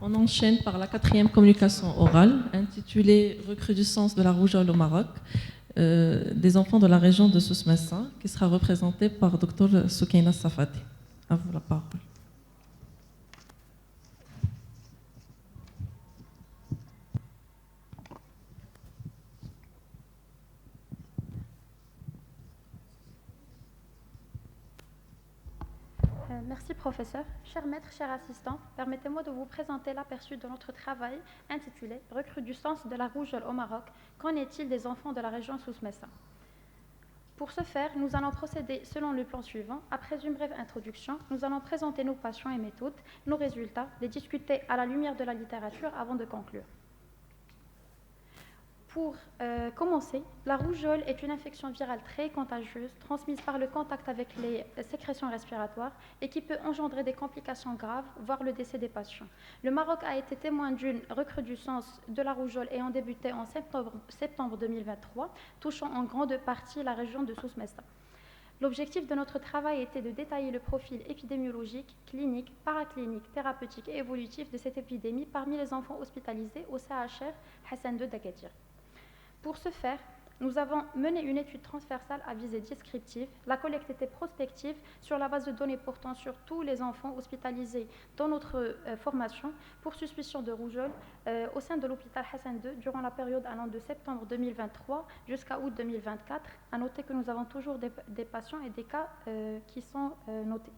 On enchaîne par la quatrième communication orale, intitulée Recrudescence de la rougeole au Maroc, des enfants de la région de Souss-Massa, qui sera représentée par Dr Soukaina Safati. À vous la parole. Merci professeur. Chers maîtres, chers assistants, permettez-moi de vous présenter l'aperçu de notre travail intitulé « Recrudescence de la rougeole au Maroc. Qu'en est-il des enfants de la région Souss-Massa ?» Pour ce faire, nous allons procéder selon le plan suivant. Après une brève introduction, nous allons présenter nos patients et méthodes, nos résultats, les discuter à la lumière de la littérature avant de conclure. Pour commencer, la rougeole est une infection virale très contagieuse, transmise par le contact avec les sécrétions respiratoires et qui peut engendrer des complications graves, voire le décès des patients. Le Maroc a été témoin d'une recrudescence de la rougeole ayant débuté en septembre 2023, touchant en grande partie la région de Souss-Massa. L'objectif de notre travail était de détailler le profil épidémiologique, clinique, paraclinique, thérapeutique et évolutif de cette épidémie parmi les enfants hospitalisés au CHR Hassan II d'Agadir. Pour ce faire, nous avons mené une étude transversale à visée descriptive. La collecte était prospective sur la base de données portant sur tous les enfants hospitalisés dans notre formation pour suspicion de rougeole au sein de l'hôpital Hassan II durant la période allant de septembre 2023 jusqu'à août 2024. À noter que nous avons toujours des patients et des cas qui sont notés.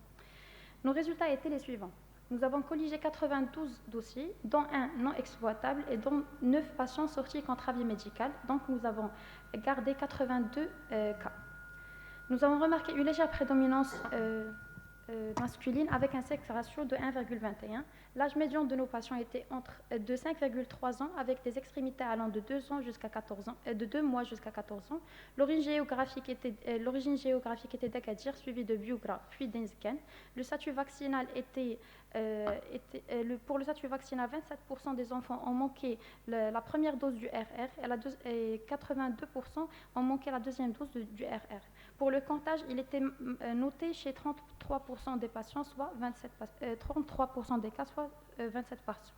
Nos résultats étaient les suivants. Nous avons colligé 92 dossiers, dont un non exploitable et dont 9 patients sortis contre avis médical. Donc nous avons gardé 82 cas. Nous avons remarqué une légère prédominance masculine avec un sexe ratio de 1,21. L'âge médian de nos patients était de 5,3 ans avec des extrémités allant de 2 ans jusqu'à 14 ans, de 2 mois jusqu'à 14 ans. L'origine géographique était d'Agadir, suivie de Biougra, puis d'Inzken. Le statut vaccinal pour le statut vaccinal, 27% des enfants ont manqué la première dose du RR et 82% ont manqué la deuxième dose du RR. Pour le comptage, il était noté chez 33% des patients, soit 33% des cas, soit 27 patients.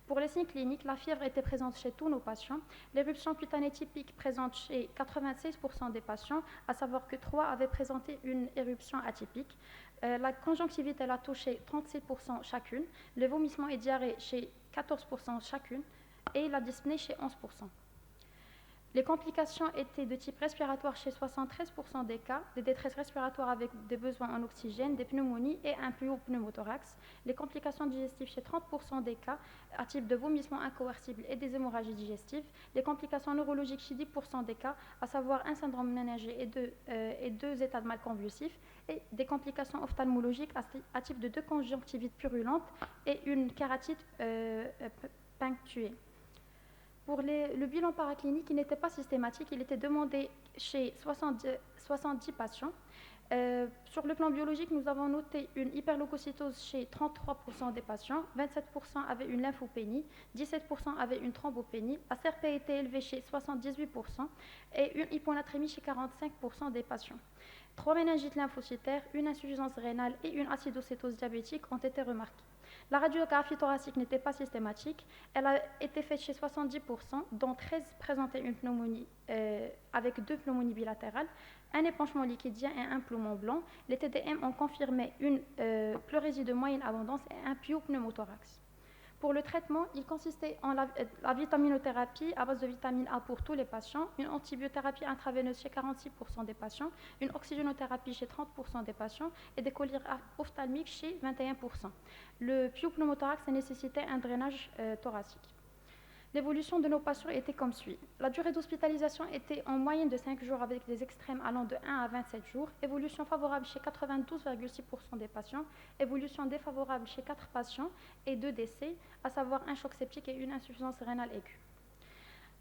Pour les signes cliniques, la fièvre était présente chez tous nos patients. L'éruption cutanée typique présente chez 96% des patients, à savoir que 3 avaient présenté une éruption atypique. La conjonctivite, elle a touché 36% chacune. Le vomissement et diarrhée chez 14% chacune. Et la dyspnée chez 11%. Les complications étaient de type respiratoire chez 73% des cas, des détresses respiratoires avec des besoins en oxygène, des pneumonies et un plus haut pneumothorax. Les complications digestives chez 30% des cas, à type de vomissement incoercible et des hémorragies digestives. Les complications neurologiques chez 10% des cas, à savoir un syndrome méningé et deux états de mal convulsifs. Et des complications ophtalmologiques à type de 2 conjonctivites purulentes et une kératite punctuée. Pour le bilan paraclinique, il n'était pas systématique, il était demandé chez 70 patients. Sur le plan biologique, nous avons noté une hyperleucocytose chez 33% des patients, 27% avaient une lymphopénie, 17% avaient une thrombopénie, la CRP était élevée chez 78% et une hyponatrémie chez 45% des patients. 3 méningites lymphocytaires, une insuffisance rénale et une acidocétose diabétique ont été remarquées. La radiographie thoracique n'était pas systématique. Elle a été faite chez 70%, dont 13 présentaient une pneumonie avec 2 pneumonies bilatérales, un épanchement liquidien et un poumon blanc. Les TDM ont confirmé une pleurésie de moyenne abondance et un pyopneumothorax. Pour le traitement, il consistait en la vitaminothérapie à base de vitamine A pour tous les patients, une antibiothérapie intraveineuse chez 46% des patients, une oxygénothérapie chez 30% des patients et des collyres ophtalmiques chez 21%. Le pyopneumothorax nécessitait un drainage thoracique. L'évolution de nos patients était comme suit. La durée d'hospitalisation était en moyenne de 5 jours avec des extrêmes allant de 1 à 27 jours. Évolution favorable chez 92,6% des patients. Évolution défavorable chez 4 patients et 2 décès, à savoir un choc septique et une insuffisance rénale aiguë.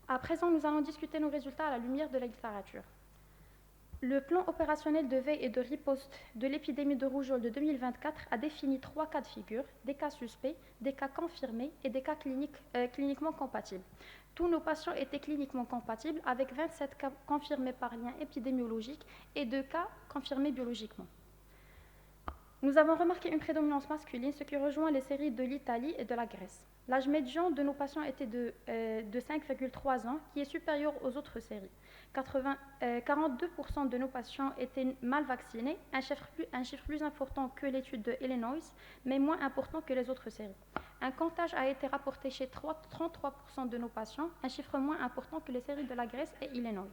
À présent, nous allons discuter nos résultats à la lumière de la littérature. Le plan opérationnel de veille et de riposte de l'épidémie de rougeole de 2024 a défini 3 cas de figure, des cas suspects, des cas confirmés et des cas cliniquement compatibles. Tous nos patients étaient cliniquement compatibles avec 27 cas confirmés par lien épidémiologique et 2 cas confirmés biologiquement. Nous avons remarqué une prédominance masculine, ce qui rejoint les séries de l'Italie et de la Grèce. L'âge médian de nos patients était de 5,3 ans, qui est supérieur aux autres séries. 42% de nos patients étaient mal vaccinés, un chiffre plus important que l'étude de Illinois, mais moins important que les autres séries. Un comptage a été rapporté chez 33% de nos patients, un chiffre moins important que les séries de la Grèce et Illinois.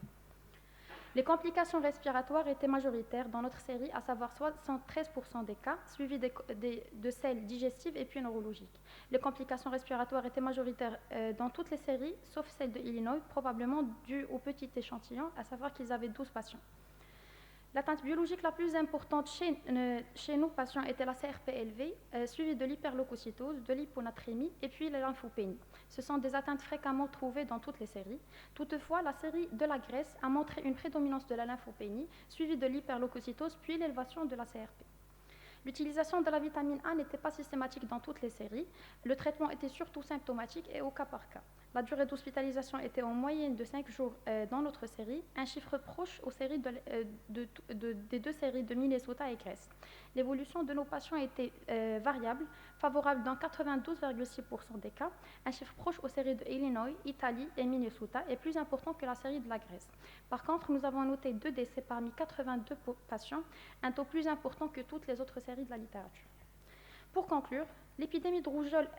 Les complications respiratoires étaient majoritaires dans notre série, à savoir 73% des cas, suivis de celles digestives et puis neurologiques. Les complications respiratoires étaient majoritaires dans toutes les séries, sauf celle de Illinois, probablement due au petit échantillon, à savoir qu'ils avaient 12 patients. L'atteinte biologique la plus importante chez nos patients était la CRP élevée, suivie de l'hyperleucocytose, de l'hyponatrémie et puis la lymphopénie. Ce sont des atteintes fréquemment trouvées dans toutes les séries. Toutefois, la série de la Grèce a montré une prédominance de la lymphopénie, suivie de l'hyperleucocytose puis l'élévation de la CRP. L'utilisation de la vitamine A n'était pas systématique dans toutes les séries. Le traitement était surtout symptomatique et au cas par cas. La durée d'hospitalisation était en moyenne de 5 jours dans notre série, un chiffre proche aux séries des deux séries de Minnesota et Grèce. L'évolution de nos patients était variable, favorable dans 92,6% des cas, un chiffre proche aux séries de Illinois, Italie et Minnesota et plus important que la série de la Grèce. Par contre, nous avons noté 2 décès parmi 82 patients, un taux plus important que toutes les autres séries de la littérature. Pour conclure, l'épidémie de rougeole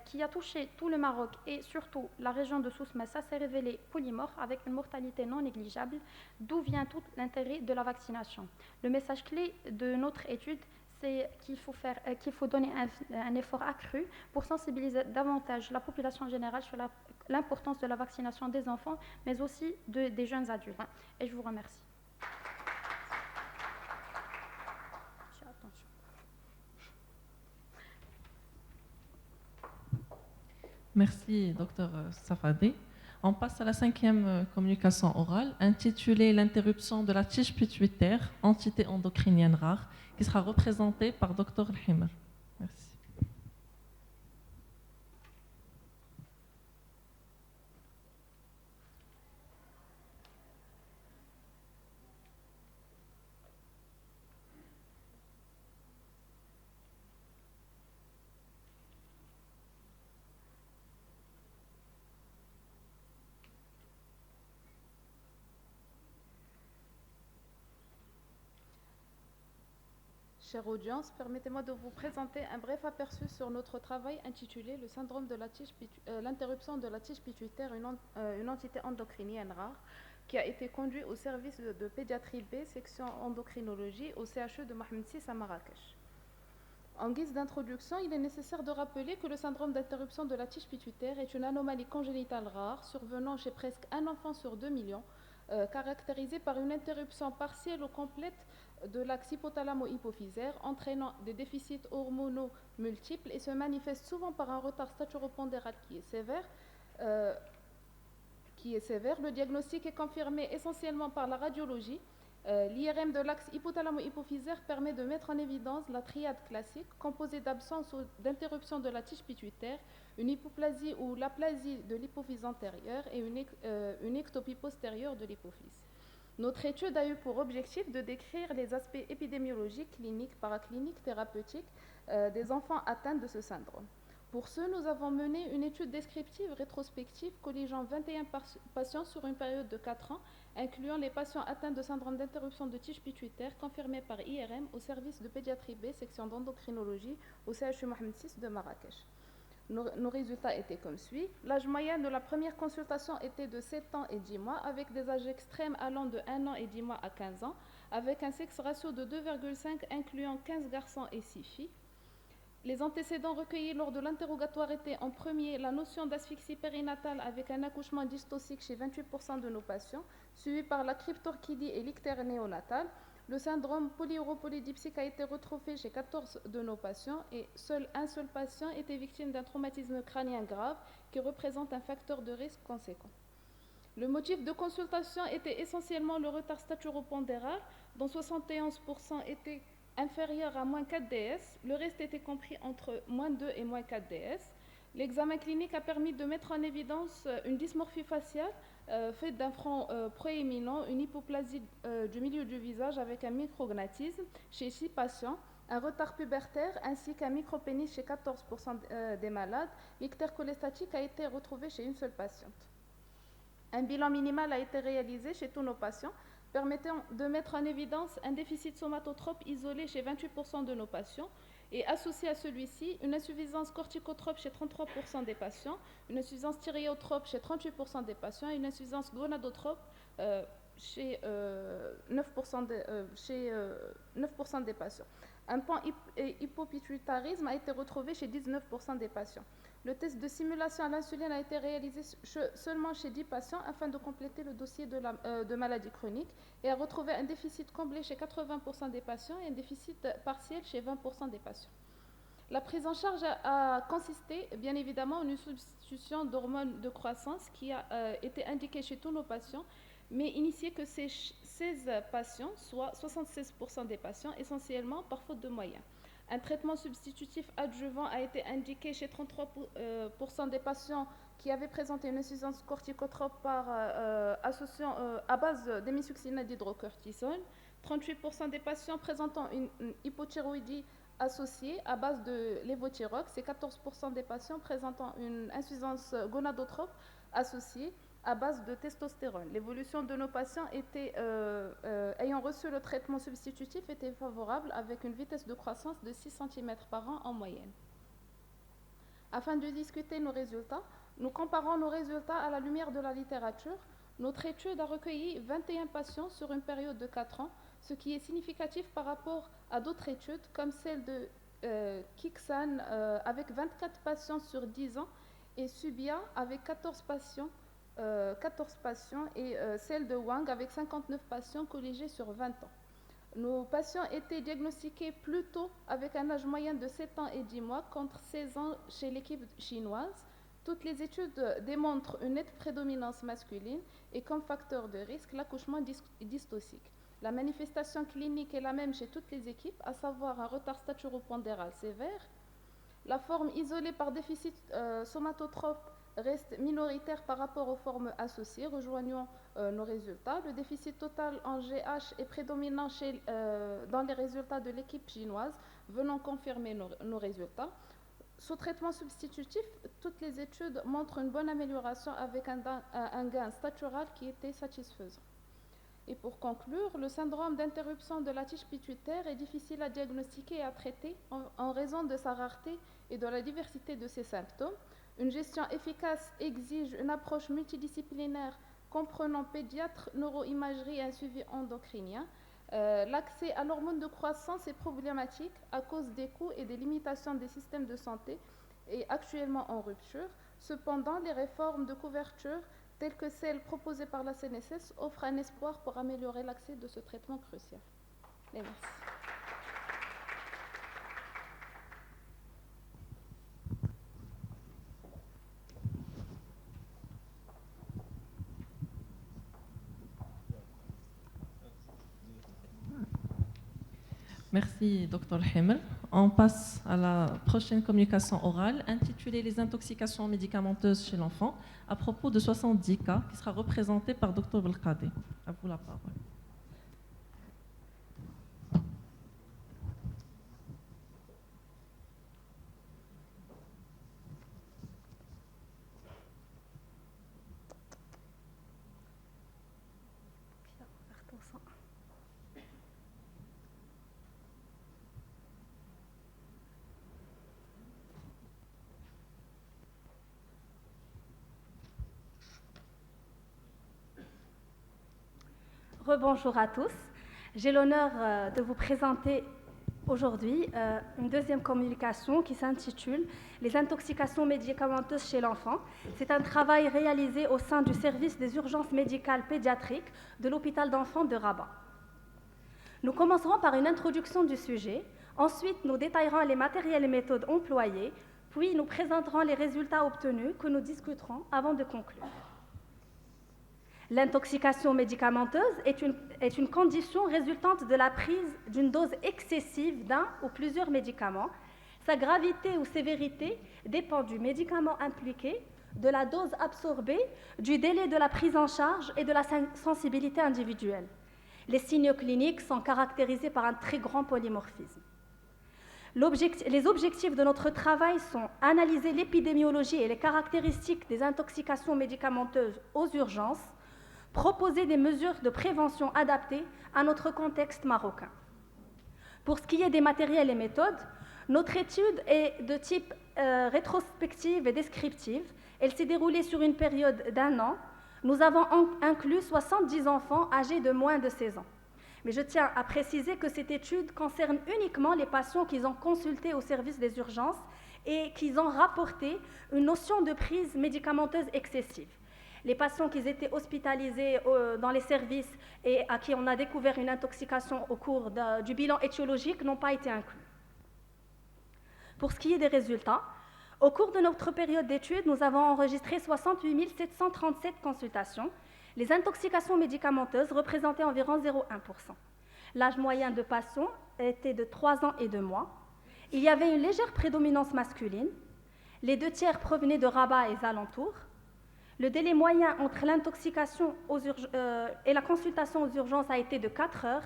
qui a touché tout le Maroc et surtout la région de Souss-Massa s'est révélée polymorphe avec une mortalité non négligeable, d'où vient tout l'intérêt de la vaccination. Le message clé de notre étude, c'est qu'il faut donner un effort accru pour sensibiliser davantage la population générale sur l'importance de la vaccination des enfants, mais aussi des jeunes adultes. Et je vous remercie. Merci, Dr Safadi. On passe à la 5e communication orale, intitulée l'interruption de la tige pituitaire, entité endocrinienne rare, qui sera représentée par Dr Al-Himer. Merci. Chère audience, permettez-moi de vous présenter un bref aperçu sur notre travail intitulé « Le syndrome de l'interruption de la tige pituitaire, une entité endocrinienne rare » qui a été conduit au service de pédiatrie B, section endocrinologie, au CHE de Mohamed VI à Marrakech. En guise d'introduction, il est nécessaire de rappeler que le syndrome d'interruption de la tige pituitaire est une anomalie congénitale rare survenant chez presque un enfant sur 2 millions, caractérisée par une interruption partielle ou complète de l'axe hypothalamo-hypophysaire, entraînant des déficits hormonaux multiples et se manifeste souvent par un retard staturopondéral qui est sévère. Le diagnostic est confirmé essentiellement par la radiologie. L'IRM de l'axe hypothalamo-hypophysaire permet de mettre en évidence la triade classique composée d'absence ou d'interruption de la tige pituitaire, une hypoplasie ou l'aplasie de l'hypophyse antérieure et une ectopie postérieure de l'hypophyse. Notre étude a eu pour objectif de décrire les aspects épidémiologiques, cliniques, paracliniques, thérapeutiques des enfants atteints de ce syndrome. Pour ce, nous avons mené une étude descriptive rétrospective colligeant 21 patients sur une période de 4 ans, incluant les patients atteints de syndrome d'interruption de tige pituitaire confirmés par IRM au service de pédiatrie B, section d'endocrinologie, au CHU Mohamed VI de Marrakech. Nos résultats étaient comme suit. L'âge moyen de la première consultation était de 7 ans et 10 mois, avec des âges extrêmes allant de 1 an et 10 mois à 15 ans, avec un sexe ratio de 2,5 incluant 15 garçons et 6 filles. Les antécédents recueillis lors de l'interrogatoire étaient en premier la notion d'asphyxie périnatale avec un accouchement dystocique chez 28% de nos patients, suivi par la cryptorchidie et l'ictère néonatal. Le syndrome polyuropolydipsique a été retrouvé chez 14 de nos patients et un seul patient était victime d'un traumatisme crânien grave qui représente un facteur de risque conséquent. Le motif de consultation était essentiellement le retard staturopondéral, dont 71% était inférieur à moins 4 DS. Le reste était compris entre moins 2 et moins 4 DS. L'examen clinique a permis de mettre en évidence une dysmorphie faciale faite d'un front proéminent, une hypoplasie du milieu du visage avec un micrognatisme chez 6 patients, un retard pubertaire ainsi qu'un micropénis chez 14% des malades. L'ictère cholestatique a été retrouvé chez une seule patiente. Un bilan minimal a été réalisé chez tous nos patients, permettant de mettre en évidence un déficit somatotrope isolé chez 28% de nos patients et associé à celui-ci une insuffisance corticotrope chez 33% des patients, une insuffisance thyréotrope chez 38% des patients et une insuffisance gonadotrope chez 9% des patients. Un pan-hypopituitarisme a été retrouvé chez 19% des patients. Le test de simulation à l'insuline a été réalisé seulement chez 10 patients afin de compléter le dossier de maladie chronique et a retrouvé un déficit comblé chez 80% des patients et un déficit partiel chez 20% des patients. La prise en charge a consisté, bien évidemment, en une substitution d'hormones de croissance qui a été indiquée chez tous nos patients, mais initiée que ces 16 patients, soit 76% des patients, essentiellement par faute de moyens. Un traitement substitutif adjuvant a été indiqué chez 33% des patients qui avaient présenté une insuffisance corticotrope par association à base d'hémisuccinate d'hydrocortisone, 38% des patients présentant une hypothyroïdie associée à base de lévothyrox et 14% des patients présentant une insuffisance gonadotrope associée à base de testostérone. L'évolution de nos patients ayant reçu le traitement substitutif était favorable avec une vitesse de croissance de 6 cm par an en moyenne. Afin de discuter nos résultats, nous comparons nos résultats à la lumière de la littérature. Notre étude a recueilli 21 patients sur une période de 4 ans, ce qui est significatif par rapport à d'autres études comme celle de Kiksan avec 24 patients sur 10 ans et Subia avec 14 patients et celle de Wang avec 59 patients colligés sur 20 ans. Nos patients étaient diagnostiqués plus tôt avec un âge moyen de 7 ans et 10 mois contre 16 ans chez l'équipe chinoise. Toutes les études démontrent une nette prédominance masculine et comme facteur de risque l'accouchement dystocique. La manifestation clinique est la même chez toutes les équipes, à savoir un retard staturopondéral sévère. La forme isolée par déficit somatotrope reste minoritaire par rapport aux formes associées, rejoignant nos résultats. Le déficit total en GH est prédominant dans les résultats de l'équipe chinoise, venant confirmer nos résultats. Sous traitement substitutif, toutes les études montrent une bonne amélioration avec un gain statural qui était satisfaisant. Et pour conclure, le syndrome d'interruption de la tige pituitaire est difficile à diagnostiquer et à traiter en raison de sa rareté et de la diversité de ses symptômes. Une gestion efficace exige une approche multidisciplinaire comprenant pédiatre, neuroimagerie et un suivi endocrinien. L'accès à l'hormone de croissance est problématique à cause des coûts et des limitations des systèmes de santé et actuellement en rupture. Cependant, les réformes de couverture telles que celles proposées par la CNSS offrent un espoir pour améliorer l'accès de ce traitement crucial. Et merci. Merci, Dr Hemel. On passe à la prochaine communication orale intitulée Les intoxications médicamenteuses chez l'enfant à propos de 70 cas qui sera représentée par Dr Belkadi. À vous la parole. Rebonjour à tous. J'ai l'honneur de vous présenter aujourd'hui une deuxième communication qui s'intitule « Les intoxications médicamenteuses chez l'enfant ». C'est un travail réalisé au sein du service des urgences médicales pédiatriques de l'hôpital d'enfants de Rabat. Nous commencerons par une introduction du sujet, ensuite nous détaillerons les matériels et méthodes employés, puis nous présenterons les résultats obtenus que nous discuterons avant de conclure. L'intoxication médicamenteuse est une condition résultante de la prise d'une dose excessive d'un ou plusieurs médicaments. Sa gravité ou sévérité dépend du médicament impliqué, de la dose absorbée, du délai de la prise en charge et de la sensibilité individuelle. Les signes cliniques sont caractérisés par un très grand polymorphisme. Les objectifs de notre travail sont analyser l'épidémiologie et les caractéristiques des intoxications médicamenteuses aux urgences, proposer des mesures de prévention adaptées à notre contexte marocain. Pour ce qui est des matériels et méthodes, notre étude est de type rétrospective et descriptive. Elle s'est déroulée sur une période d'1 an. Nous avons inclus 70 enfants âgés de moins de 16 ans. Mais je tiens à préciser que cette étude concerne uniquement les patients qu'ils ont consultés au service des urgences et qu'ils ont rapporté une notion de prise médicamenteuse excessive. Les patients qui étaient hospitalisés dans les services et à qui on a découvert une intoxication au cours du bilan étiologique n'ont pas été inclus. Pour ce qui est des résultats, au cours de notre période d'étude, nous avons enregistré 68 737 consultations. Les intoxications médicamenteuses représentaient environ 0,1%. L'âge moyen de patients était de 3 ans et 2 mois. Il y avait une légère prédominance masculine. Les 2 tiers provenaient de Rabat et des alentours. Le délai moyen entre l'intoxication et la consultation aux urgences a été de 4 heures.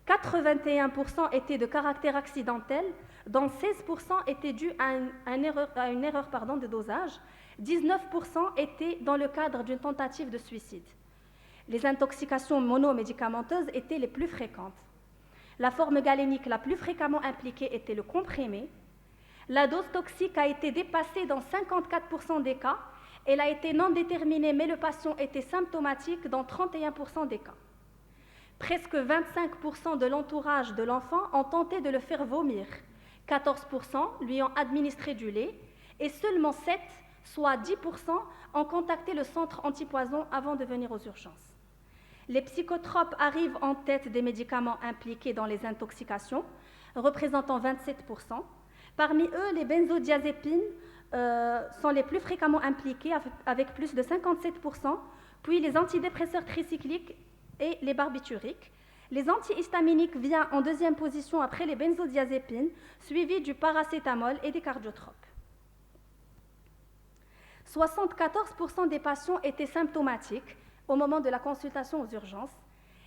81% étaient de caractère accidentel, dont 16% étaient dus à une erreur de dosage. 19% étaient dans le cadre d'une tentative de suicide. Les intoxications monomédicamenteuses étaient les plus fréquentes. La forme galénique la plus fréquemment impliquée était le comprimé. La dose toxique a été dépassée dans 54% des cas. Elle a été non déterminée, mais le patient était symptomatique dans 31% des cas. Presque 25% de l'entourage de l'enfant ont tenté de le faire vomir. 14% lui ont administré du lait et seulement 7%, soit 10%, ont contacté le centre antipoison avant de venir aux urgences. Les psychotropes arrivent en tête des médicaments impliqués dans les intoxications, représentant 27%. Parmi eux, les benzodiazépines sont les plus fréquemment impliqués avec plus de 57%, puis les antidépresseurs tricycliques et les barbituriques. Les antihistaminiques viennent en deuxième position après les benzodiazépines, suivis du paracétamol et des cardiotropes. 74% des patients étaient symptomatiques au moment de la consultation aux urgences.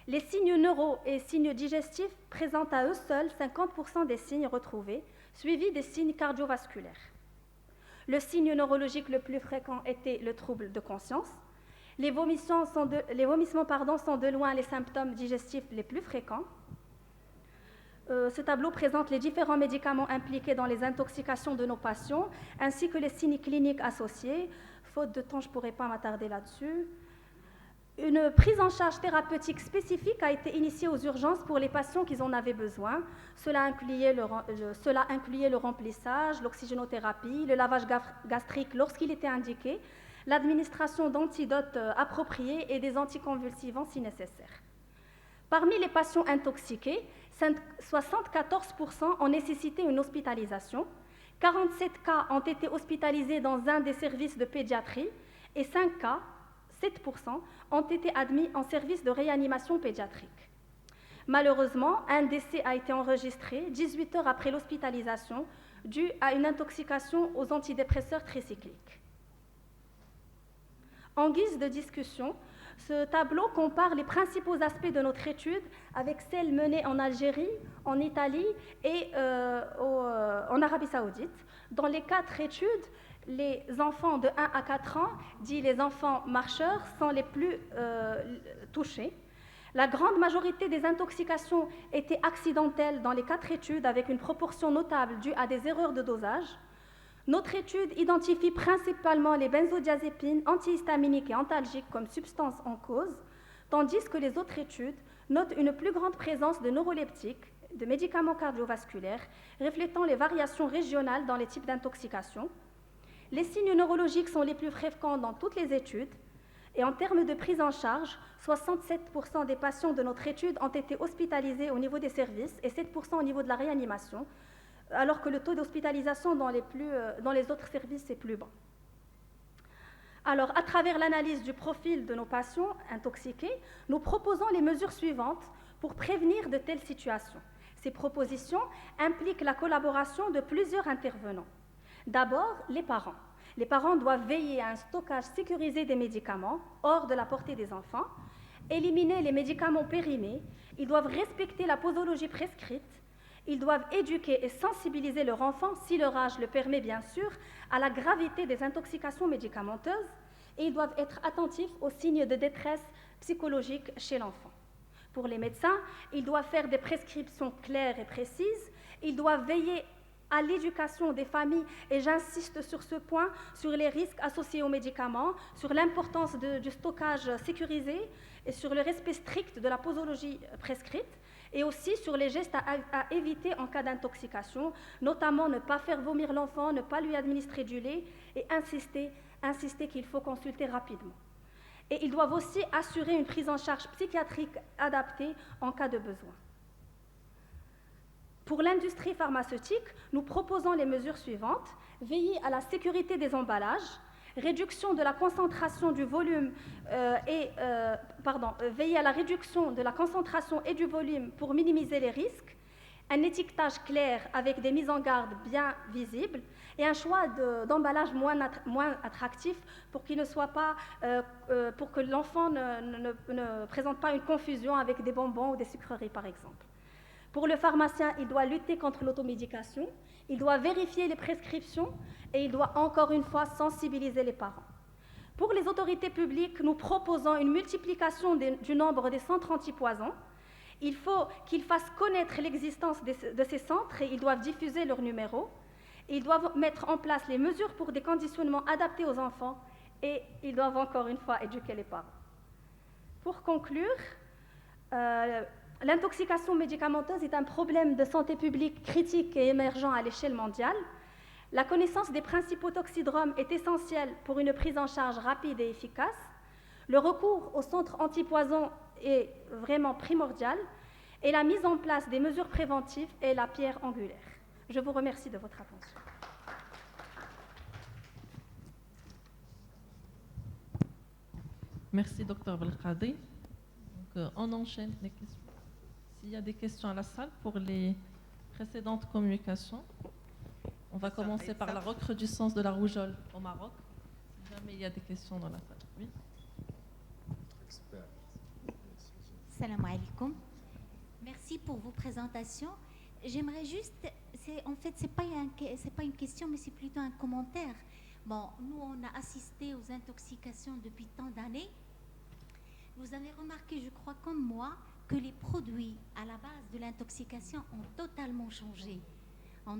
Les signes neuro et signes digestifs présentent à eux seuls 50% des signes retrouvés, suivis des signes cardiovasculaires. Le signe neurologique le plus fréquent était le trouble de conscience. Les vomissements sont de loin les symptômes digestifs les plus fréquents. Ce tableau présente les différents médicaments impliqués dans les intoxications de nos patients, ainsi que les signes cliniques associés. Faute de temps, je ne pourrai pas m'attarder là-dessus. Une prise en charge thérapeutique spécifique a été initiée aux urgences pour les patients qui en avaient besoin. Cela incluait le remplissage, l'oxygénothérapie, le lavage gastrique lorsqu'il était indiqué, l'administration d'antidotes appropriés et des anticonvulsivants si nécessaire. Parmi les patients intoxiqués, 74% ont nécessité une hospitalisation, 47 cas ont été hospitalisés dans un des services de pédiatrie et 5 cas, 7%, ont été admis en service de réanimation pédiatrique. Malheureusement, un décès a été enregistré 18 heures après l'hospitalisation dû à une intoxication aux antidépresseurs tricycliques. En guise de discussion, ce tableau compare les principaux aspects de notre étude avec celle menée en Algérie, en Italie et en Arabie Saoudite. Dans les 4 études, les enfants de 1 à 4 ans, dits les enfants marcheurs, sont les plus touchés. La grande majorité des intoxications étaient accidentelles dans les 4 études, avec une proportion notable due à des erreurs de dosage. Notre étude identifie principalement les benzodiazépines, antihistaminiques et antalgiques comme substances en cause, tandis que les autres études notent une plus grande présence de neuroleptiques, de médicaments cardiovasculaires, reflétant les variations régionales dans les types d'intoxication. Les signes neurologiques sont les plus fréquents dans toutes les études, et en termes de prise en charge, 67% des patients de notre étude ont été hospitalisés au niveau des services et 7% au niveau de la réanimation, alors que le taux d'hospitalisation dans les autres services est plus bas. Alors, à travers l'analyse du profil de nos patients intoxiqués, nous proposons les mesures suivantes pour prévenir de telles situations. Ces propositions impliquent la collaboration de plusieurs intervenants. D'abord, les parents. Les parents doivent veiller à un stockage sécurisé des médicaments hors de la portée des enfants, éliminer les médicaments périmés, ils doivent respecter la posologie prescrite, Ils doivent éduquer et sensibiliser leur enfant, si leur âge le permet bien sûr, à la gravité des intoxications médicamenteuses et ils doivent être attentifs aux signes de détresse psychologique chez l'enfant. Pour les médecins, ils doivent faire des prescriptions claires et précises, ils doivent veiller à l'éducation des familles, et j'insiste sur ce point, sur les risques associés aux médicaments, sur l'importance du stockage sécurisé et sur le respect strict de la posologie prescrite, et aussi sur les gestes à éviter en cas d'intoxication, notamment ne pas faire vomir l'enfant, ne pas lui administrer du lait, et insister qu'il faut consulter rapidement. Et ils doivent aussi assurer une prise en charge psychiatrique adaptée en cas de besoin. Pour l'industrie pharmaceutique, nous proposons les mesures suivantes. Veiller à la sécurité des emballages, réduction de la concentration du volume veiller à la réduction de la concentration et du volume pour minimiser les risques, un étiquetage clair avec des mises en garde bien visibles et un choix d'emballage moins attractif pour qu'il ne soit pas, pour que l'enfant ne présente pas une confusion avec des bonbons ou des sucreries par exemple. Pour le pharmacien, il doit lutter contre l'automédication, il doit vérifier les prescriptions et il doit encore une fois sensibiliser les parents. Pour les autorités publiques, nous proposons une multiplication du nombre des centres antipoisons. Il faut qu'ils fassent connaître l'existence de ces centres et ils doivent diffuser leurs numéros. Ils doivent mettre en place les mesures pour des conditionnements adaptés aux enfants et ils doivent encore une fois éduquer les parents. Pour conclure, l'intoxication médicamenteuse est un problème de santé publique critique et émergent à l'échelle mondiale. La connaissance des principaux toxidromes est essentielle pour une prise en charge rapide et efficace. Le recours aux centres antipoisons est vraiment primordial et la mise en place des mesures préventives est la pierre angulaire. Je vous remercie de votre attention. Merci, Dr Belkadi. On enchaîne les questions. S'il y a des questions à la salle pour les précédentes communications, on va commencer par la recrudescence de la rougeole au Maroc. Si jamais il y a des questions dans la salle. Oui. Salam alaikum. Merci pour vos présentations. J'aimerais juste, c'est pas une question, mais c'est plutôt un commentaire. Bon, nous, on a assisté aux intoxications depuis tant d'années. Vous avez remarqué, je crois comme moi, que les produits à la base de l'intoxication ont totalement changé. Bon,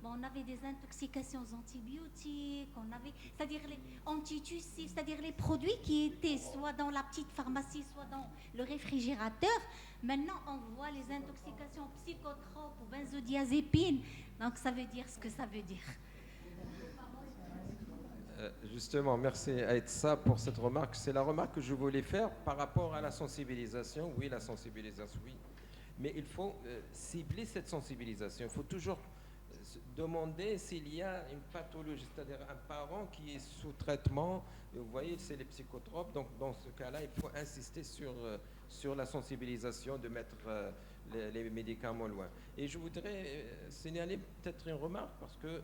on avait des intoxications aux antibiotiques, c'est-à-dire les antitussifs, c'est-à-dire les produits qui étaient soit dans la petite pharmacie, soit dans le réfrigérateur. Maintenant, on voit les intoxications psychotropes ou benzodiazépines. Donc, ça veut dire ce que ça veut dire. Justement, merci Aïtsa pour cette remarque. C'est la remarque que je voulais faire par rapport à la sensibilisation. Oui, la sensibilisation, oui. Mais il faut cibler cette sensibilisation. Il faut toujours demander s'il y a une pathologie, c'est-à-dire un parent qui est sous traitement. Vous voyez, c'est les psychotropes. Donc, dans ce cas-là, il faut insister sur la sensibilisation, de mettre les médicaments loin. Et je voudrais signaler peut-être une remarque parce que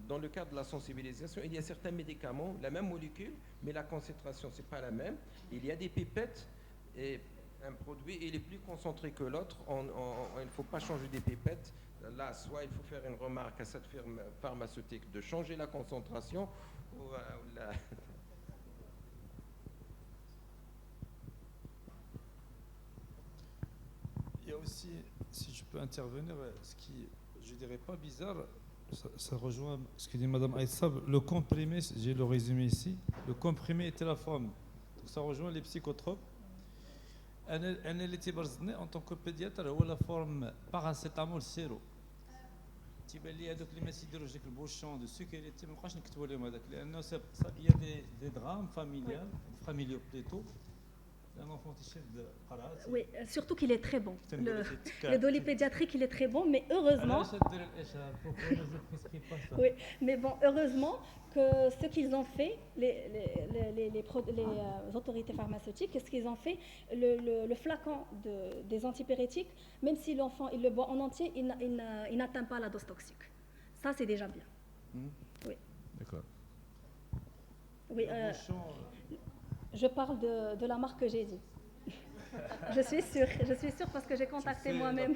dans le cadre de la sensibilisation, il y a certains médicaments, la même molécule, mais la concentration, ce n'est pas la même. Il y a des pipettes et un produit, il est plus concentré que l'autre. Il ne faut pas changer des pipettes. Là, soit il faut faire une remarque à cette firme pharmaceutique de changer la concentration ou Il y a aussi, si je peux intervenir, ce qui, je dirais pas bizarre, ça rejoint ce que dit Madame Aïssa, le comprimé, j'ai le résumé ici, le comprimé était la forme. Donc ça rejoint les psychotropes. Elle était en tant que pédiatre, ou la forme paracétamol sirop. تيبان لي هذوك اللي ما تيديروش ديك البوشون دو سيكوريتي ما بقاش نكتبوا لهم هذاك لانه il y a des drames familiaux plutôt. Oui, surtout qu'il est très bon. Le Doli pédiatrique, il est très bon, mais heureusement. Oui, mais bon, heureusement que ce qu'ils ont fait, les autorités pharmaceutiques, ce qu'ils ont fait, le flacon des antipyrétiques, même si l'enfant il le boit en entier, il n'atteint pas la dose toxique. Ça, c'est déjà bien. Oui. D'accord. Oui. Je parle de la marque que j'ai dit. Je suis sûre parce que j'ai contacté moi-même.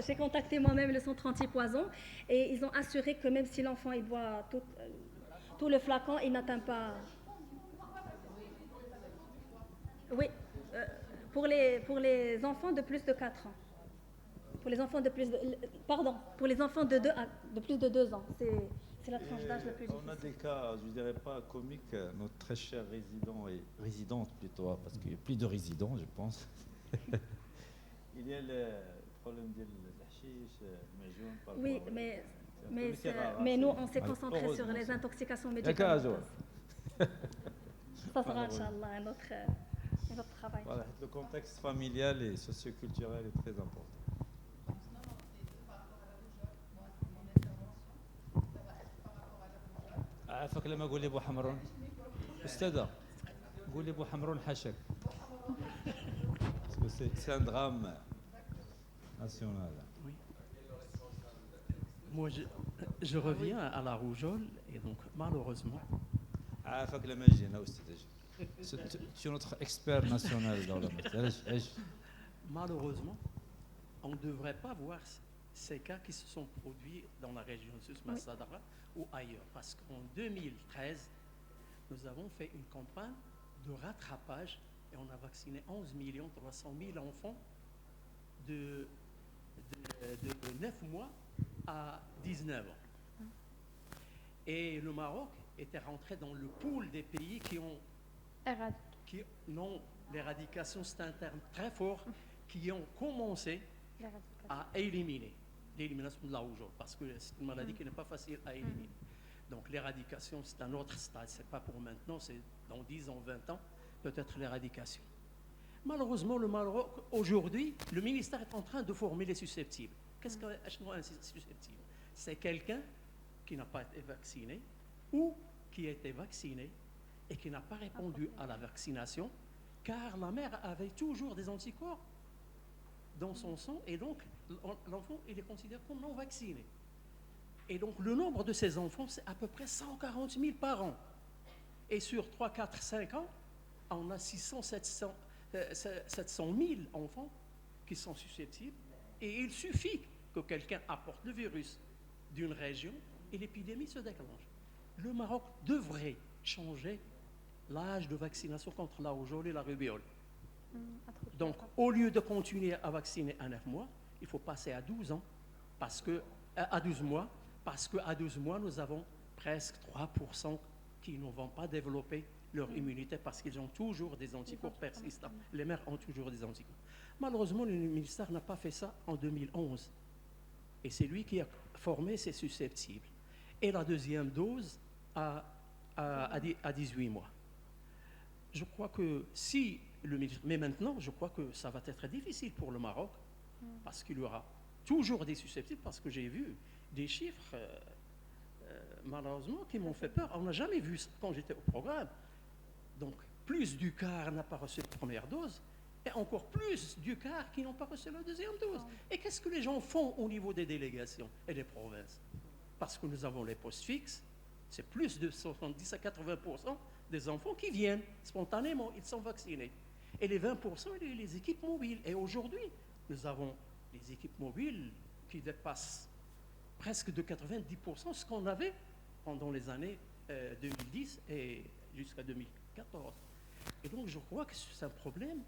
J'ai contacté moi-même le centre anti-poison et ils ont assuré que même si l'enfant il boit tout le flacon, il n'atteint pas. Oui, pour les enfants de plus de 4 ans. Pour les enfants de plus de, pardon, pour les enfants de plus de 2 ans, c'est la tranche d'âge la plus difficile. On a des cas, je ne dirais pas comiques, notre très cher résident et résidente plutôt, parce qu'il n'y a plus de résidents, je pense. Il y a le problème de l'hashish, oui, mais nous, on s'est concentré sur les intoxications médicamenteuses. Ça sera, Inch'Allah, notre travail. Voilà, le contexte familial et socioculturel est très important. عافاك لما قول لي ابو حمرون استاذه قول لي ابو حمرون حاشاك c'est un drame national. Oui. Moi je reviens à la rougeole et donc malheureusement عافاك لما جينا استاذ tu es notre expert national dans le métier. Malheureusement on ne devrait pas voir ces cas qui se sont produits dans la région de Souss Massa Dara ou ailleurs. Parce qu'en 2013, nous avons fait une campagne de rattrapage et on a vacciné 11 300 000 enfants de 9 mois à 19 ans. Et le Maroc était rentré dans le pool des pays qui ont... non, l'éradication, c'est un terme très fort, qui ont commencé à éliminer. L'élimination de la rougeole, parce que c'est une maladie qui n'est pas facile à éliminer. Donc l'éradication, c'est un autre stade, c'est pas pour maintenant, c'est dans 10 ans, 20 ans, peut-être l'éradication. Malheureusement, le Maroc, aujourd'hui, le ministère est en train de former les susceptibles. Qu'est-ce qu'un susceptible? C'est quelqu'un qui n'a pas été vacciné ou qui a été vacciné et qui n'a pas répondu à la vaccination, car la mère avait toujours des anticorps dans son sang, et donc l'enfant il est considéré comme non vacciné. Et donc le nombre de ces enfants, c'est à peu près 140 000 par an. Et sur 3, 4, 5 ans, on a 700 000 enfants qui sont susceptibles. Et il suffit que quelqu'un apporte le virus d'une région et l'épidémie se déclenche. Le Maroc devrait changer l'âge de vaccination contre la rougeole et la rubéole. Donc, au lieu de continuer à vacciner à 9 mois, il faut passer à 12 ans, à 12 mois, parce qu'à 12 mois, nous avons presque 3% qui ne vont pas développer leur immunité parce qu'ils ont toujours des anticorps persistants. Les mères ont toujours des anticorps. Malheureusement, le ministère n'a pas fait ça en 2011. Et c'est lui qui a formé ces susceptibles. Et la deuxième dose à 18 mois. Je crois que si le ministre... Mais maintenant, je crois que ça va être difficile pour le Maroc, parce qu'il y aura toujours des susceptibles, parce que j'ai vu des chiffres, malheureusement, qui m'ont fait peur. On n'a jamais vu ça quand j'étais au programme. Donc, plus du quart n'a pas reçu la première dose, et encore plus du quart qui n'ont pas reçu la deuxième dose. Et qu'est-ce que les gens font au niveau des délégations et des provinces? Parce que nous avons les postes fixes, c'est plus de 70 à 80% des enfants qui viennent spontanément, ils sont vaccinés. Et les 20%, les équipes mobiles. Et aujourd'hui, nous avons les équipes mobiles qui dépassent presque de 90% ce qu'on avait pendant les années 2010 et jusqu'à 2014. Et donc, je crois que c'est un problème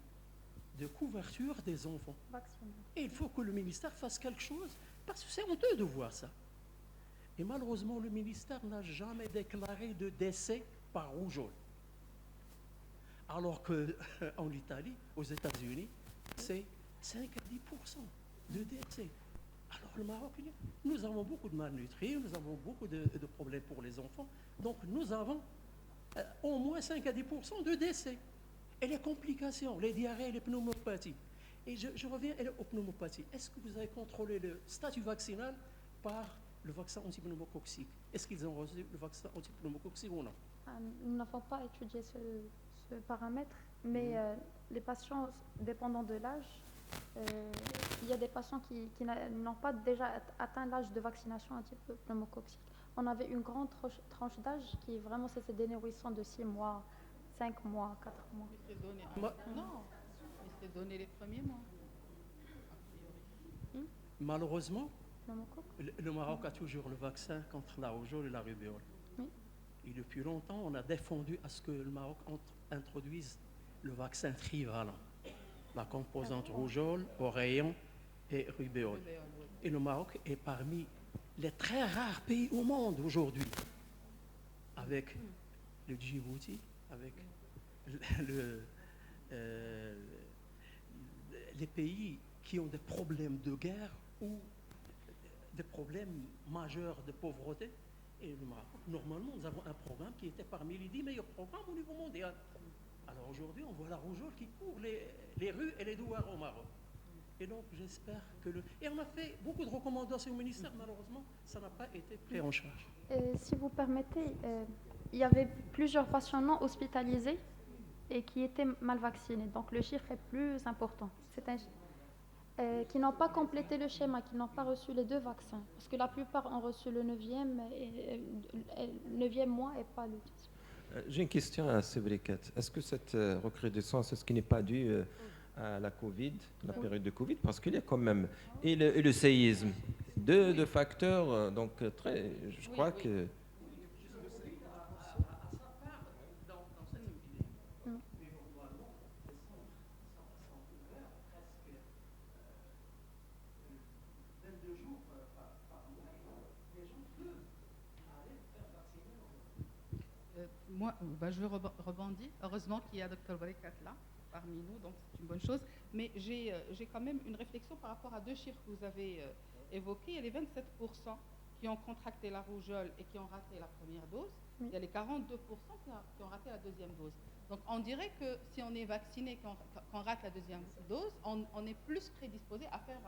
de couverture des enfants. Et il faut que le ministère fasse quelque chose, parce que c'est honteux de voir ça. Et malheureusement, le ministère n'a jamais déclaré de décès par rougeole. Alors qu'en Italie, aux États-Unis, c'est 5 à 10% de décès. Alors le Maroc, nous avons beaucoup de malnutris, nous avons beaucoup de problèmes pour les enfants. Donc nous avons au moins 5 à 10% de décès. Et les complications, les diarrhées, les pneumopathies. Et je reviens aux pneumopathies. Est-ce que vous avez contrôlé le statut vaccinal par le vaccin antipneumococcique? Est-ce qu'ils ont reçu le vaccin antipneumococcique ou non? Nous n'avons pas étudié ce paramètre, mais les patients dépendant de l'âge, il y a des patients qui n'ont pas déjà atteint l'âge de vaccination antipneumococcique. On avait une grande tranche d'âge qui vraiment c'était des nourrissons de 6 mois, 5 mois, 4 mois. été donné les premiers mois. Le Malheureusement, pneumocoque. le Maroc a toujours le vaccin contre la rougeole et la rubéole. Oui. Et depuis longtemps, on a défendu à ce que le Maroc introduise le vaccin trivalent, la composante rougeole, oreillon et rubéole. Et le Maroc est parmi les très rares pays au monde aujourd'hui, avec le Djibouti, avec les pays qui ont des problèmes de guerre ou des problèmes majeurs de pauvreté. Et le Maroc, normalement, nous avons un programme qui était parmi les 10 meilleurs programmes au niveau mondial. Alors aujourd'hui, on voit la rougeole qui court les rues et les douars au Maroc. Et donc, j'espère que Et on a fait beaucoup de recommandations au ministère, malheureusement, ça n'a pas été pris en charge. Si vous permettez, il y avait plusieurs patients non hospitalisés et qui étaient mal vaccinés. Donc le chiffre est plus important. Qui n'ont pas complété le schéma, qui n'ont pas reçu les 2 vaccins. Parce que la plupart ont reçu le 9e mois et pas le 10e. J'ai une question à Sébricat. Est-ce que cette recrudescence, est-ce qui n'est pas due à la Covid, la période de Covid? Parce qu'il y a quand même, et le séisme, deux facteurs, donc très, je crois que... Moi, je rebondis. Heureusement qu'il y a Dr Barikat là, parmi nous, donc c'est une bonne chose. Mais j'ai quand même une réflexion par rapport à 2 chiffres que vous avez évoqués. Il y a les 27% qui ont contracté la rougeole et qui ont raté la première dose. Il y a les 42% qui ont raté la 2e dose. Donc on dirait que si on est vacciné, qu'on rate la 2e dose, on est plus prédisposé à faire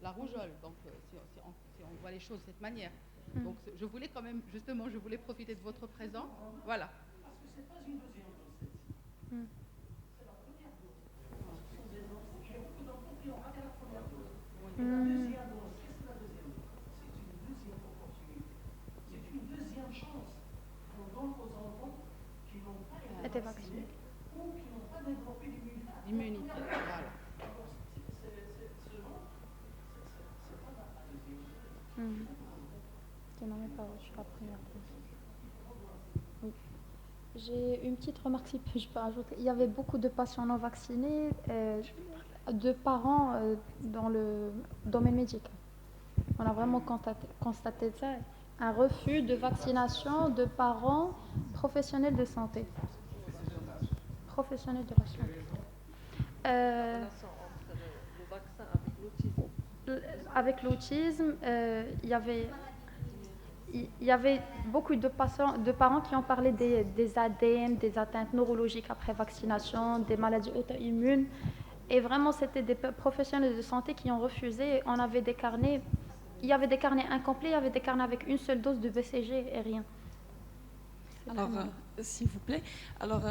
la rougeole. Donc si on voit les choses de cette manière. Donc je voulais quand même, justement, je voulais profiter de votre présence. Voilà. Parce que ce n'est pas une 2e dose. C'est la première dose. Ce sont des enfants qui ont beaucoup d'enfants qui ont raté la première dose. Et la 2e dose, qu'est-ce que la 2e dose? C'est une 2e opportunité. C'est une 2e chance qu'on donne aux enfants qui n'ont pas été vaccinés ou qui n'ont pas développé l'immunité. Voilà. C'est pas la 2e dose. Qui n'ont même pas reçu la première dose. Oui. J'ai une petite remarque, si je peux ajouter. Il y avait beaucoup de patients non vaccinés, de parents dans le domaine médical. On a vraiment constaté ça. Un refus de vaccination de parents professionnels de santé. Professionnels de la santé. Avec l'autisme, il y avait beaucoup de parents qui ont parlé des ADN, des atteintes neurologiques après vaccination, des maladies auto-immunes. Et vraiment, c'était des professionnels de santé qui ont refusé. On avait des carnets, il y avait des carnets incomplets, il y avait des carnets avec une seule dose de BCG et rien. Alors, s'il vous plaît, alors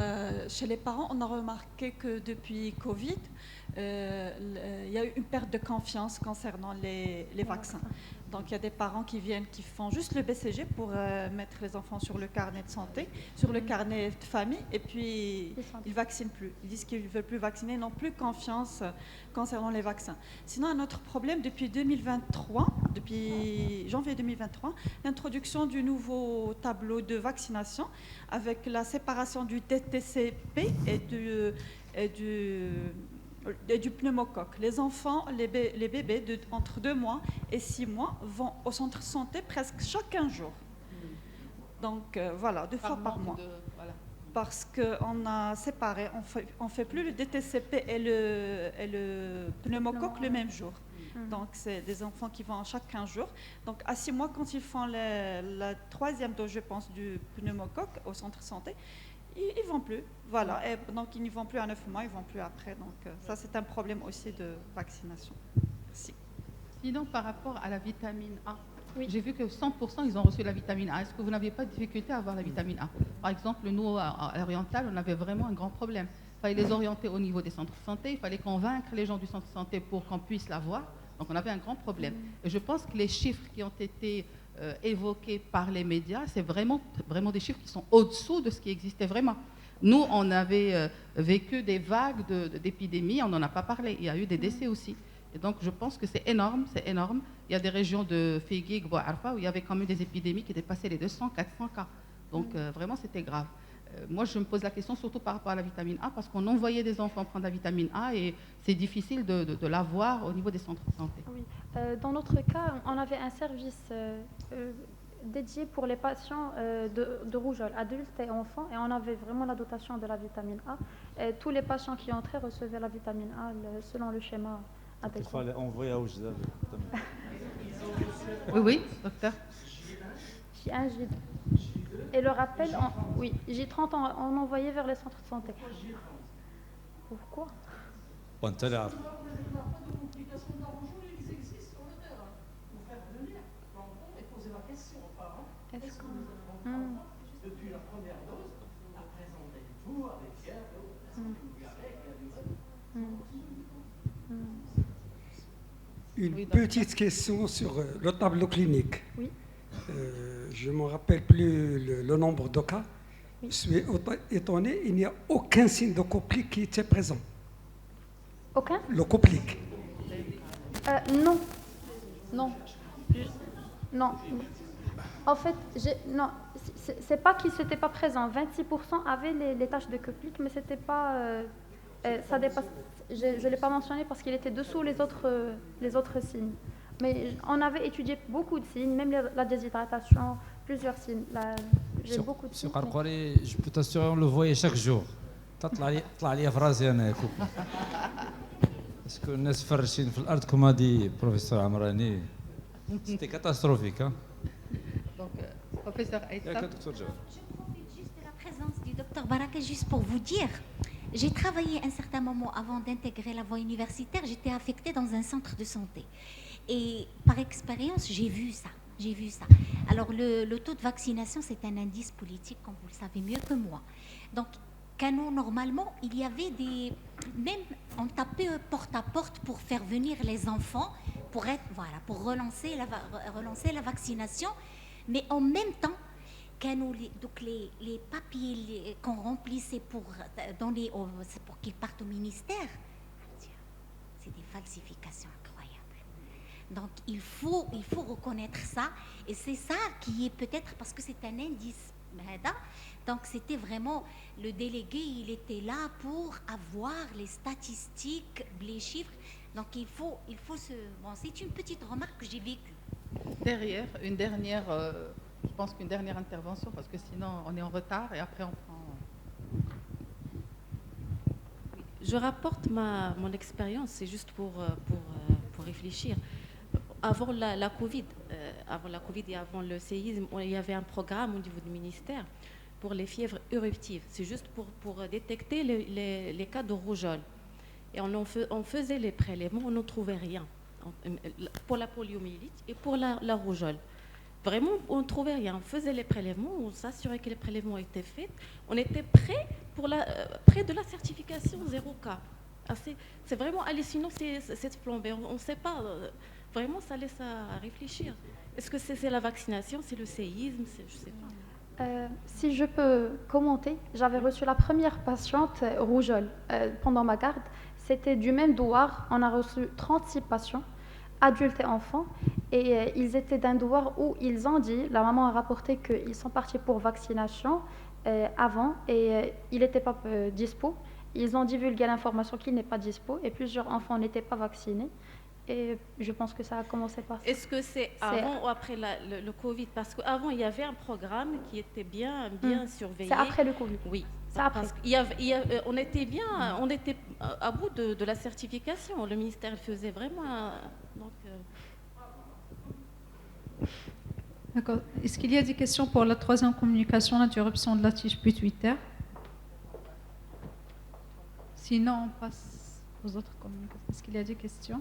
chez les parents, on a remarqué que depuis Covid, il y a eu une perte de confiance concernant les vaccins. Donc, il y a des parents qui viennent, qui font juste le BCG pour mettre les enfants sur le carnet de santé, sur le carnet de famille, et puis ils ne vaccinent plus. Ils disent qu'ils ne veulent plus vacciner, n'ont plus confiance concernant les vaccins. Sinon, un autre problème, depuis 2023, depuis janvier 2023, l'introduction du nouveau tableau de vaccination avec la séparation du DTCP et du pneumocoque. Les enfants, les bébés entre 2 mois et 6 mois vont au centre de santé presque chaque 15 jours. Donc voilà, 2 fois par mois. Parce qu'on a séparé, on fait plus le DTCP et le pneumocoque le même jour. Donc c'est des enfants qui vont chaque 15 jours. Donc à 6 mois, quand ils font la 3e dose, je pense, du pneumocoque au centre de santé, ils ne vont plus. Voilà. Et donc ils n'y vont plus à 9 mois, ils ne vont plus après. Donc ça, c'est un problème aussi de vaccination. Merci. Sinon, par rapport à la vitamine A, oui. J'ai vu que 100% ils ont reçu la vitamine A. Est-ce que vous n'aviez pas de difficulté à avoir la vitamine A? Par exemple, nous, à l'Oriental, on avait vraiment un grand problème. Il fallait les orienter au niveau des centres de santé, il fallait convaincre les gens du centre de santé pour qu'on puisse l'avoir. Donc on avait un grand problème. Et je pense que les chiffres qui ont été évoqués par les médias, c'est vraiment des chiffres qui sont au-dessous de ce qui existait vraiment. Nous, on avait vécu des vagues d'épidémies, on n'en a pas parlé. Il y a eu des décès aussi. Et donc, je pense que c'est énorme, c'est énorme. Il y a des régions de Figuig, Bouarfa, où il y avait quand même des épidémies qui dépassaient les 200, 400 cas. Donc, vraiment, c'était grave. Moi, je me pose la question surtout par rapport à la vitamine A, parce qu'on envoyait des enfants prendre la vitamine A et c'est difficile de l'avoir au niveau des centres de santé. Oui. Dans notre cas, on avait un service dédié pour les patients de rougeole, adultes et enfants, et on avait vraiment la dotation de la vitamine A. Et tous les patients qui entraient recevaient la vitamine A selon le schéma adéquat. Il fallait envoyer à Oujda. Oui, oui, docteur. J1, J2. Et le rappel, oui, J30, on envoyait vers les centres de santé. Pourquoi? Depuis la première dose, on a présenté tout avec fièvre, Une petite question sur le tableau clinique. Oui. Je ne me rappelle plus le nombre de cas. Oui. Je suis étonné, il n'y a aucun signe de complique qui était présent. Aucun? Le complique. Non. Non. Non. En fait, non, c'est pas qu'ils n'étaient pas présents. 26% avaient les tâches de complique, mais c'était pas... ça dépasse, je ne l'ai pas mentionné parce qu'il était dessous les autres signes. Mais on avait étudié beaucoup de signes, même la déshydratation, plusieurs signes. J'ai beaucoup de signes. Je peux t'assurer, on le voyait chaque jour. Parce que الناس فرشين في الأرض كما دي professeur Amrani. C'était catastrophique. Hein? Donc, professeur Aïssa. Je profite juste de la présence du docteur Baraka juste pour vous dire. J'ai travaillé un certain moment avant d'intégrer la voie universitaire. J'étais affectée dans un centre de santé. Et par expérience, j'ai vu ça. Alors, le taux de vaccination, c'est un indice politique, comme vous le savez mieux que moi. Donc, nous, normalement, il y avait même on tapait porte à porte pour faire venir les enfants, pour relancer la vaccination. Mais en même temps, donc les papiers qu'on remplissait pour qu'ils partent au ministère, c'est des falsifications incroyables. Donc il faut reconnaître ça, et c'est ça qui est peut-être parce que c'est un indice. Donc c'était vraiment le délégué, il était là pour avoir les statistiques, les chiffres. Donc il faut c'est une petite remarque que j'ai vécue. Derrière, je pense qu'une dernière intervention, parce que sinon on est en retard et après on prend... Je rapporte mon expérience, c'est juste pour réfléchir. Avant la COVID et avant le séisme, il y avait un programme au niveau du ministère pour les fièvres éruptives. C'est juste pour détecter les cas de rougeole. Et on faisait les prélèvements, on ne trouvait rien. Pour la poliomyélite et pour la rougeole. Vraiment, on ne trouvait rien. On faisait les prélèvements, on s'assurait que les prélèvements étaient faits. On était prêt de la certification 0 cas. C'est vraiment hallucinant cette flambée. On ne sait pas. Vraiment, ça laisse à réfléchir. Est-ce que c'est la vaccination, c'est le séisme, je ne sais pas. Si je peux commenter, j'avais reçu la première patiente rougeole pendant ma garde. C'était du même douar. On a reçu 36 patients, adultes et enfants. Et ils étaient d'un douar où ils ont dit, la maman a rapporté qu'ils sont partis pour vaccination avant et il n'était pas dispo. Ils ont divulgué l'information qu'il n'est pas dispo et plusieurs enfants n'étaient pas vaccinés. Et je pense que ça a commencé par ça. Est-ce que c'est avant ou après le Covid? Parce qu'avant, il y avait un programme qui était bien surveillé. C'est après le Covid. Oui. C'est après. Parce on était à bout de la certification. Le ministère faisait vraiment... D'accord. Est-ce qu'il y a des questions pour la troisième communication, l'interruption de la tige pituitaire? Sinon, on passe aux autres communications. Est-ce qu'il y a des questions?